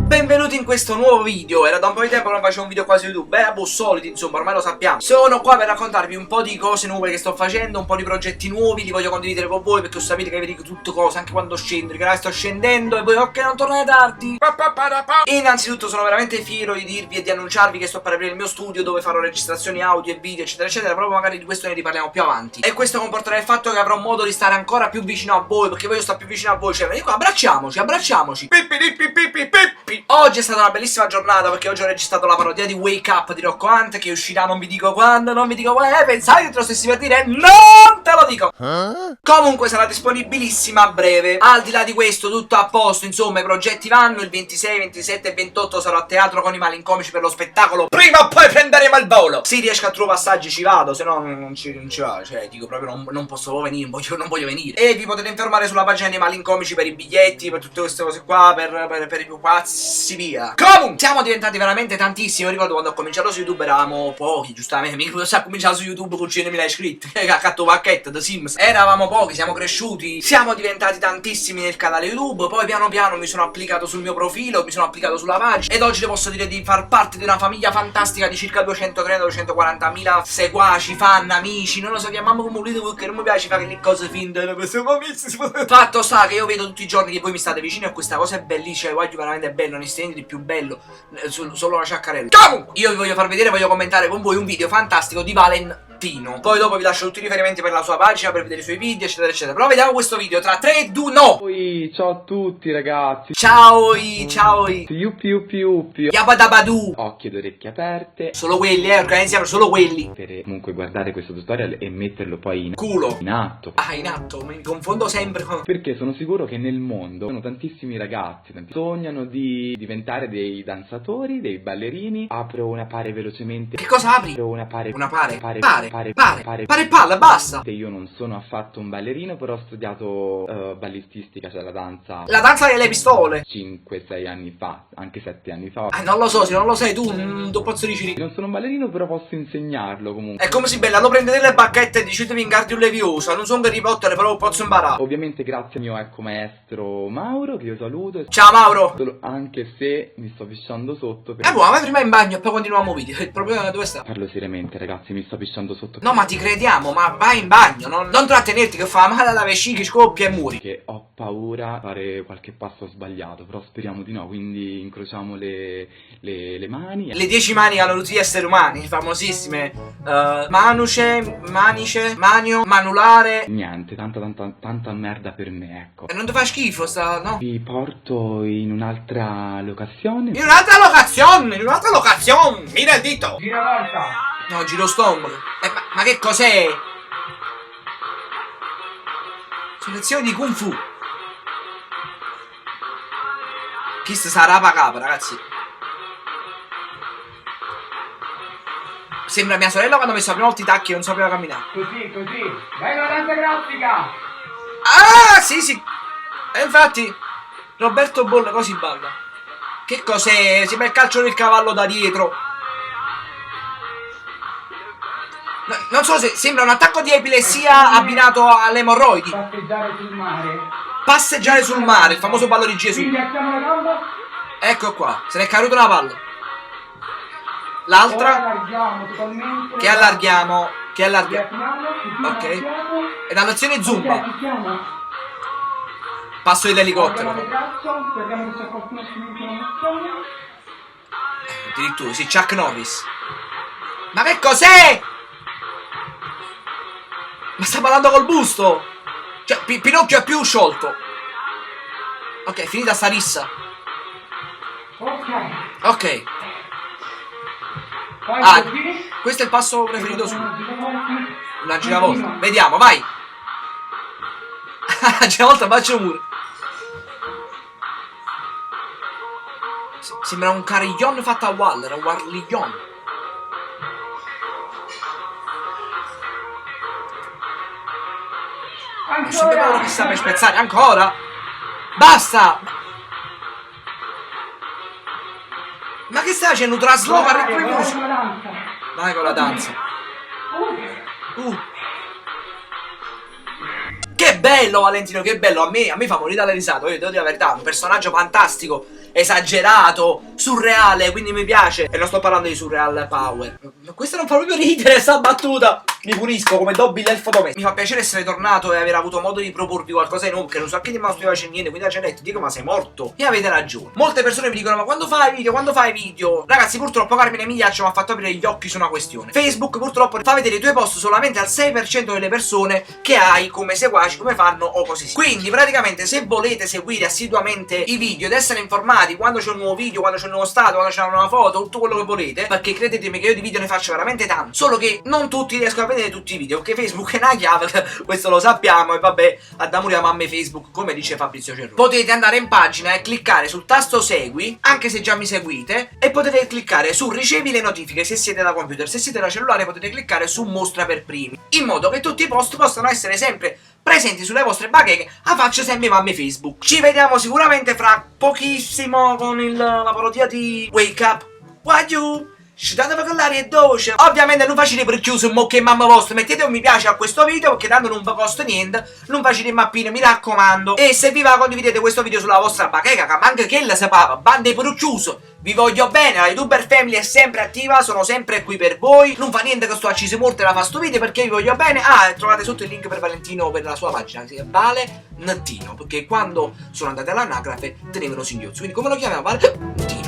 Benvenuti in questo nuovo video. Era da un po' di tempo che non facevo un video qua su YouTube. Boh, soliti, insomma, ormai lo sappiamo. Sono qua per raccontarvi un po' di cose nuove che sto facendo, un po' di progetti nuovi, li voglio condividere con voi perché sapete che vi dico tutte cose, anche quando scendo, che sto scendendo e voi ok non tornate tardi. Innanzitutto sono veramente fiero di dirvi e di annunciarvi che sto per aprire il mio studio dove farò registrazioni audio e video eccetera eccetera. Proprio magari di questo ne riparliamo più avanti. E questo comporterà il fatto che avrò modo di stare ancora più vicino a voi, perché voglio stare più vicino a voi. Cioè, venite qua, abbracciamoci. Oggi è stata una bellissima giornata perché oggi ho registrato la parodia di Wake Up di Rocco Hunt, che uscirà non vi dico quando, non vi dico quando. Pensavi che te lo stessi per dire? Non te lo dico. Comunque sarà disponibilissima a breve. Al di là di questo tutto a posto, insomma i progetti vanno. Il 26, 27 e 28 sarò a teatro con i Malincomici per lo spettacolo Prima o poi prenderemo il volo. Se riesco a trovare passaggi ci vado, se no non ci va. Cioè dico proprio non posso venire, non voglio venire. E vi potete informare sulla pagina dei Malincomici per i biglietti, per tutte queste cose qua, per i più pazzi via. Comunque siamo diventati veramente tantissimi. Io ricordo quando ho cominciato su YouTube eravamo pochi, giustamente. Mica sa cominciato su YouTube con 100.000 iscritti. Che caccato pacchetto da Sims. Eravamo pochi, siamo cresciuti. Siamo diventati tantissimi nel canale YouTube. Poi piano piano mi sono applicato sul mio profilo, mi sono applicato sulla pagina. Ed oggi le posso dire di far parte di una famiglia fantastica di circa 230-240.000 seguaci, fan, amici. Non lo so, chiamiamo come volete perché non mi piace fare le cose finte. Siamo amici. Fatto sta che io vedo tutti i giorni che voi mi state vicini a questa cosa è bellissima. Voglio veramente bello, ne stendi di più bello. Solo una sciaccarella. Comunque io vi voglio far vedere, voglio commentare con voi un video fantastico di Valentino. Poi dopo vi lascio tutti i riferimenti per la sua pagina, per vedere i suoi video eccetera eccetera. Però vediamo questo video tra 3, 2, no. Ciao a tutti ragazzi. Ciao Yuppi yuppi yuppi. Yabadabadu. Occhi ed orecchie aperte. Solo quelli, organizziamo solo quelli. Per comunque guardare questo tutorial e metterlo poi in culo. In atto. Ah, in atto, mi confondo sempre con... Perché sono sicuro che nel mondo sono tantissimi ragazzi che sognano di diventare dei danzatori, dei ballerini. Apro una pare velocemente. Che cosa apri? Apro una pare. Una pare. Pare palla, basta. Io non sono affatto un ballerino, però ho studiato ballististica, cioè la danza. La danza delle pistole. 5-6 anni fa, anche 7 anni fa. Non lo so, se non lo sai tu, non posso dire. Non sono un ballerino, però posso insegnarlo comunque. È come si bella, lo prendete le bacchette e dicete Wingardium Leviosa. Non sono Harry Potter, però posso imparare. Ovviamente grazie al mio ecco maestro Mauro, che io saluto. Ciao Mauro. Anche se mi sto pisciando sotto per... buono, vai prima in bagno e poi continuiamo il video. Il problema è dove sta? Parlo seriamente ragazzi, mi sto pisciando sotto. No, ma ti crediamo, ma vai in bagno, non trattenerti che fa male alla vescica, scoppia e muri. Che ho paura di fare qualche passo sbagliato, però speriamo di no, quindi incrociamo le mani. Le 10 mani che hanno tutti gli esseri umani, famosissime. Manuce, manice, manio, manulare. Niente, tanta merda per me, ecco. E non ti fa schifo sta, no? Vi porto in un'altra locazione. In un'altra locazione, mira il dito. Gira volta. No, giro stomaco. Ma che cos'è? Sono lezioni di Kung Fu. Chi sarà capa, ragazzi? Sembra mia sorella quando ha messo la prima volta i tacchi e non sapeva camminare. Così. Vai la danza grafica. Ah, sì. E infatti, Roberto Bolle così balla. Che cos'è? Sembra il calcio del cavallo da dietro. No, non so se sembra un attacco di epilessia abbinato alle emorroidi. Passeggiare sul mare, il famoso ballo di Gesù. Ecco qua, se ne è caduta una palla. L'altra che allarghiamo. Ok. E dall'azione zumba. Passo dell'elicottero. Addirittura, sì, Chuck Norris. Ma che cos'è? Ma sta ballando col busto! Cioè, Pinocchio è più sciolto. Ok, finita sta rissa. Ok. Ah, questo è il passo preferito su. Una giravolta. Vediamo, vai! Giravolta faccio pure. Sembra un carillon fatto a Waller, un Warliglion. Non sapevo che sta per spezzare, ancora? Basta! Ma che stai facendo? Trasloca per Vai con la danza. Che bello Valentino, che bello, a me fa morire dalle risate, io devo dire la verità, un personaggio fantastico, esagerato, surreale, quindi mi piace. E non sto parlando di surreal power. Questa non fa proprio ridere, sta battuta. Mi punisco come Dobby l'elfo domestico. Mi fa piacere essere tornato e aver avuto modo di proporvi qualcosa in che non so che di non facendo niente, quindi la gente dico ma sei morto. E avete ragione. Molte persone mi dicono ma quando fai video, quando fai video? Ragazzi, purtroppo Carmine Migliaccio mi ha fatto aprire gli occhi su una questione. Facebook purtroppo fa vedere i tuoi post solamente al 6% delle persone che hai come seguaci, come fanno o così. Quindi praticamente se volete seguire assiduamente i video ed essere informati quando c'è un nuovo video, quando c'è un nuovo stato, quando c'è una nuova foto, tutto quello che volete, perché credetemi che io di video ne faccio veramente tanto, solo che non tutti riescono a vedere tutti i video, perché Facebook è una chiave, questo lo sappiamo, e vabbè, addamuriamo a me Facebook, come dice Fabrizio Cerrone. Potete andare in pagina e cliccare sul tasto segui, anche se già mi seguite, e potete cliccare su ricevi le notifiche se siete da computer. Se siete da cellulare potete cliccare su mostra per primi, in modo che tutti i post possano essere sempre presenti sulle vostre bacheche a faccia sempre mamme Facebook. Ci vediamo sicuramente fra pochissimo con la parodia di Wake Up. Why you? Sciutate per l'aria è dolce. Ovviamente non facete per chiuso mo che mamma vostra. Mettete un mi piace a questo video perché tanto non vi costa niente. Non facete mappine, mi raccomando. E se vi va condividete questo video sulla vostra bacheca, che manca che la sapeva, bande per chiuso. Vi voglio bene, la YouTuber Family è sempre attiva, sono sempre qui per voi. Non fa niente che sto accisi morte la fa sto video perché vi voglio bene. Ah, e trovate sotto il link per Valentino, per la sua pagina, che Vale Nettino, perché quando sono andate all'anagrafe tenevano singhiozzi. Quindi come lo chiamava? Valentino.